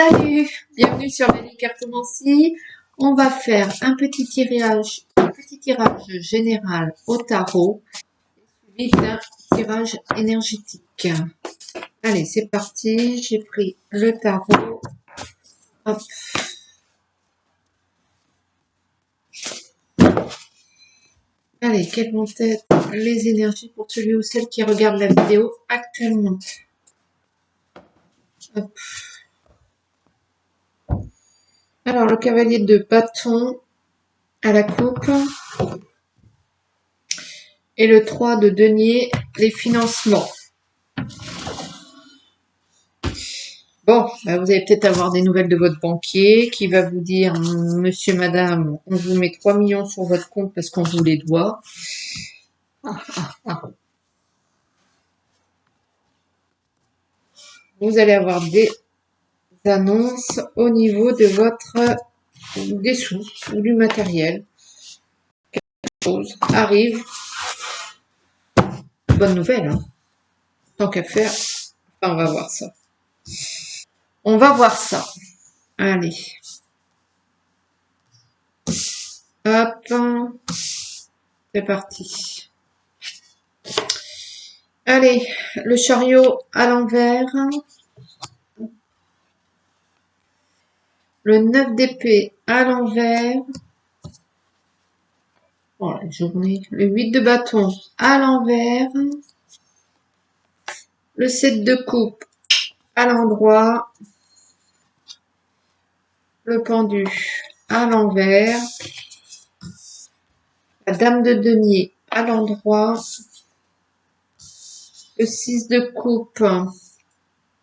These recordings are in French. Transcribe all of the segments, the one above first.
Salut, bienvenue sur Lali Cartomancie. On va faire un petit tirage général au tarot, suivi d'un tirage énergétique. Allez, c'est parti. J'ai pris le tarot. Hop. Allez, quelles vont être les énergies pour celui ou celle qui regarde la vidéo actuellement? Hop. Alors, le cavalier de bâton à la coupe et le 3 de denier, les financements. Bon, bah vous allez peut-être avoir des nouvelles de votre banquier qui va vous dire, monsieur, madame, on vous met 3 millions sur votre compte parce qu'on vous les doit. Vous allez avoir des annonces au niveau de votre des sous ou du matériel. Quelque chose arrive. Bonne nouvelle, hein. Tant qu'à faire, enfin, on va voir ça. On va voir ça. Allez. Hop. C'est parti. Allez, le chariot à l'envers. Le 9 d'épée à l'envers. Bon, la journée. Le 8 de bâton à l'envers. Le 7 de coupe à l'endroit. Le pendu à l'envers. La dame de denier à l'endroit. Le 6 de coupe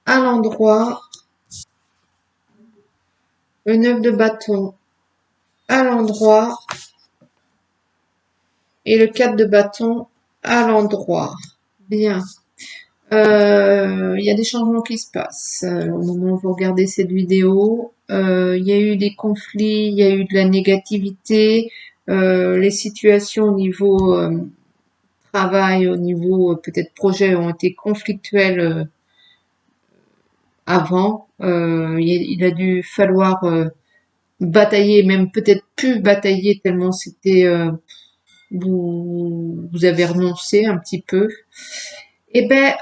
à l'endroit. Le 9 de bâton à l'endroit. Et le 4 de bâton à l'endroit. Bien. Il y a des changements qui se passent au moment où vous regardez cette vidéo. Il y a eu des conflits, il y a eu de la négativité, les situations au niveau travail, au niveau peut-être projet ont été conflictuelles avant. Il a dû falloir batailler, même peut-être plus batailler tellement c'était vous avez renoncé un petit peu. Eh ben,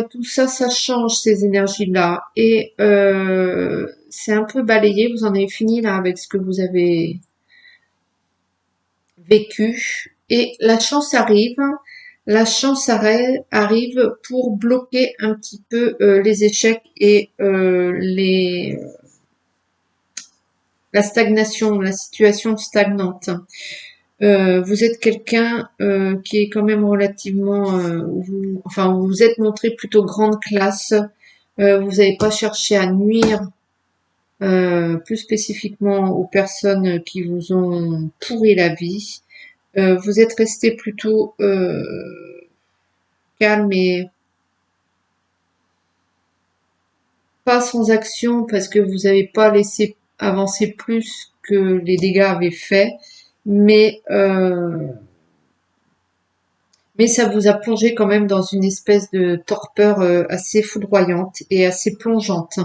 tout ça, ça change ces énergies-là. Et c'est un peu balayé. Vous en avez fini là avec ce que vous avez vécu. Et la chance arrive. La chance arrive pour bloquer un petit peu les échecs et la stagnation, la situation stagnante. Vous êtes quelqu'un qui est quand même relativement, vous vous êtes montré plutôt grande classe. Vous n'avez pas cherché à nuire plus spécifiquement aux personnes qui vous ont pourri la vie. Vous êtes resté plutôt calme et pas sans action parce que vous n'avez pas laissé avancer plus que les dégâts avaient fait, mais ça vous a plongé quand même dans une espèce de torpeur assez foudroyante et assez plongeante.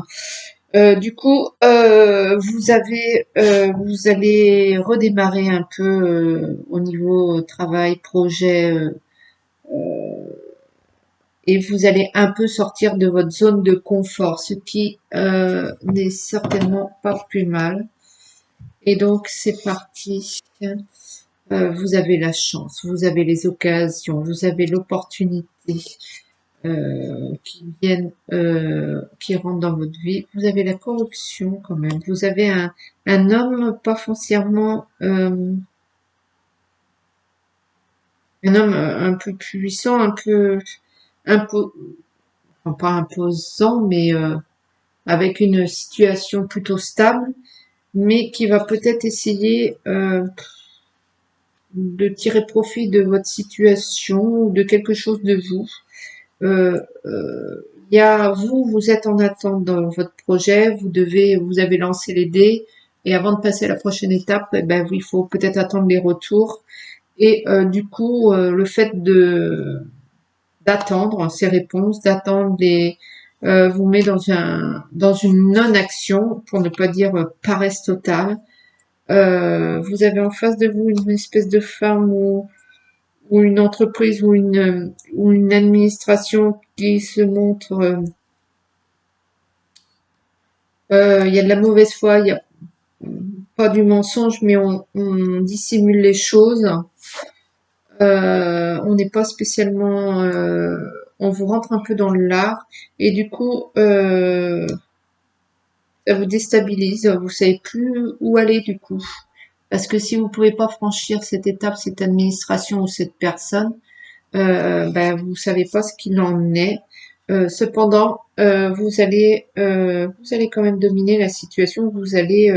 Du coup, vous allez redémarrer un peu au niveau travail, projet, et vous allez un peu sortir de votre zone de confort, ce qui n'est certainement pas plus mal. Et donc, c'est parti. Vous avez la chance, vous avez les occasions, vous avez l'opportunité qui viennent, qui rentrent dans votre vie. Vous avez la corruption quand même. Vous avez un homme pas foncièrement, un homme un peu puissant, un peu, enfin, pas imposant, mais avec une situation plutôt stable, mais qui va peut-être essayer de tirer profit de votre situation ou de quelque chose de vous. Il y a vous êtes en attente dans votre projet, vous avez lancé les dés et avant de passer à la prochaine étape, eh ben il faut peut-être attendre les retours et du coup le fait de d'attendre ces réponses, d'attendre vous met dans une non-action, pour ne pas dire paresse totale. Vous avez en face de vous une espèce de femme ou une entreprise ou une administration qui se montre, il y a de la mauvaise foi, il y a pas du mensonge, mais on dissimule les choses. On n'est pas spécialement, on vous rentre un peu dans l'art et du coup, ça vous déstabilise. Vous savez plus où aller du coup, parce que si vous pouvez pas franchir cette étape, cette administration ou cette personne, ben vous savez pas ce qu'il en est. Cependant, vous allez quand même dominer la situation. Vous allez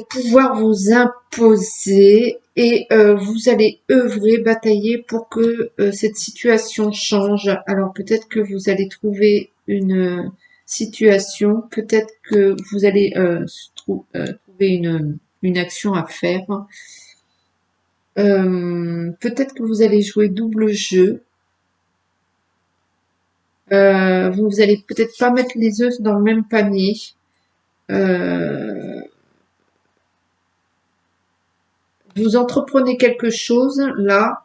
pouvoir vous imposer et vous allez œuvrer, batailler pour que cette situation change. Alors peut-être que vous allez trouver une situation, peut-être que vous allez trouver une action à faire. Peut-être que vous allez jouer double jeu. Vous allez peut-être pas mettre les œufs dans le même panier. Euh, vous entreprenez quelque chose là.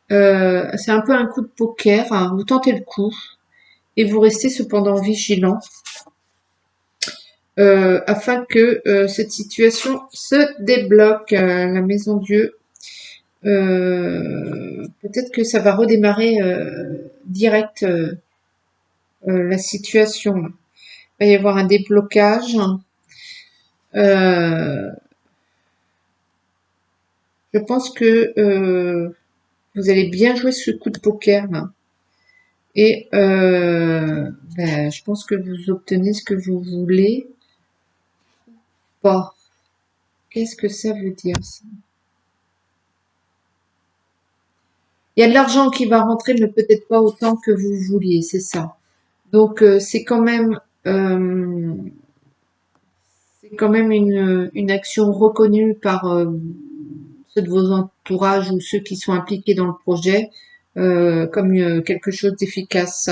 C'est un peu un coup de poker, hein. Vous tentez le coup et vous restez cependant vigilant afin que cette situation se débloque. La maison Dieu, peut-être que ça va redémarrer direct la situation. Il va y avoir un déblocage. Euh, je pense que vous allez bien jouer ce coup de poker là. Et ben, je pense que vous obtenez ce que vous voulez. Pas. Qu'est-ce que ça veut dire ça? Il y a de l'argent qui va rentrer, mais peut-être pas autant que vous vouliez, c'est ça. Donc c'est quand même une action reconnue par ceux de vos entourages ou ceux qui sont impliqués dans le projet comme quelque chose d'efficace.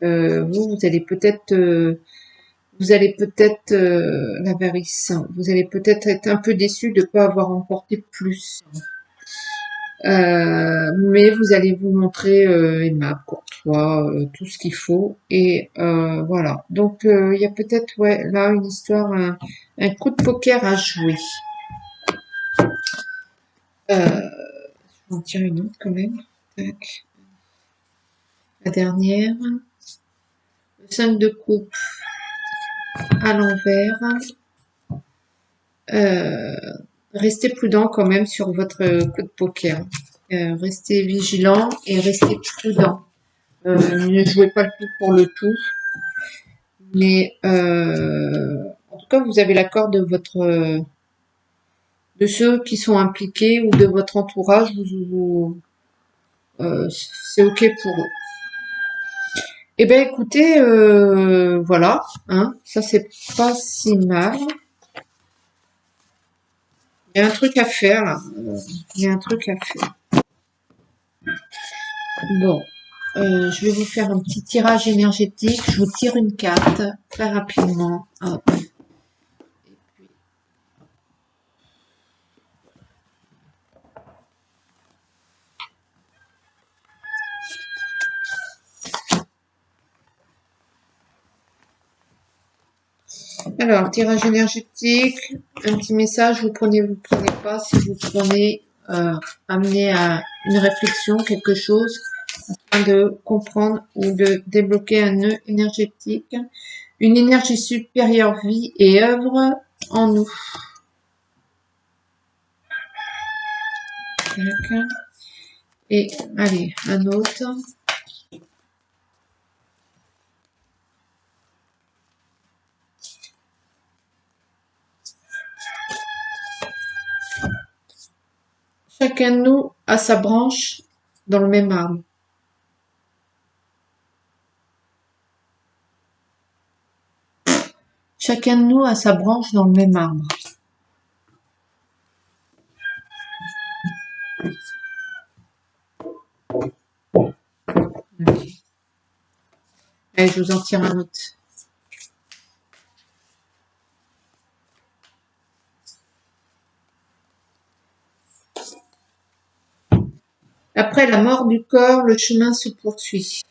Vous allez peut-être l'avarice. Vous allez peut-être être un peu déçu de ne pas avoir emporté plus. Mais vous allez vous montrer aimable, courtois, tout ce qu'il faut. Et voilà. Donc il y a peut-être ouais là une histoire, un coup de poker à jouer. Je vais en tirer une autre quand même. Tac. La dernière. Le 5 de coupe à l'envers. Euh, Restez prudent quand même sur votre coup de poker. Restez vigilant et restez prudent. Ne jouez pas le tout pour le tout. Mais en tout cas, vous avez l'accord de de ceux qui sont impliqués ou de votre entourage. C'est ok pour eux. Eh ben, écoutez, voilà, hein, ça c'est pas si mal. Il y a un truc à faire là. Il y a un truc à faire. Bon, je vais vous faire un petit tirage énergétique. Je vous tire une carte très rapidement. Hop. Alors, tirage énergétique, un petit message, vous prenez pas. Si vous prenez, amenez à une réflexion, quelque chose, afin de comprendre ou de débloquer un nœud énergétique. Une énergie supérieure vit et œuvre en nous. Et allez, un autre. Chacun de nous a sa branche dans le même arbre. Chacun de nous a sa branche dans le même arbre. Allez, je vous en tire un autre. Après la mort du corps, le chemin se poursuit.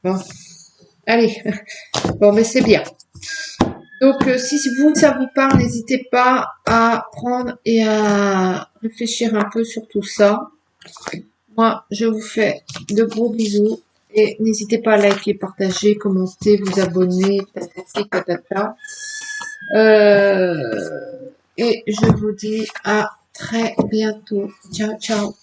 Bon, allez. Bon, mais c'est bien. Donc, si vous, ça vous parle, n'hésitez pas à prendre et à réfléchir un peu sur tout ça. Moi, je vous fais de gros bisous et n'hésitez pas à liker, partager, commenter, vous abonner, patati patata. Et je vous dis à très bientôt. Ciao, ciao.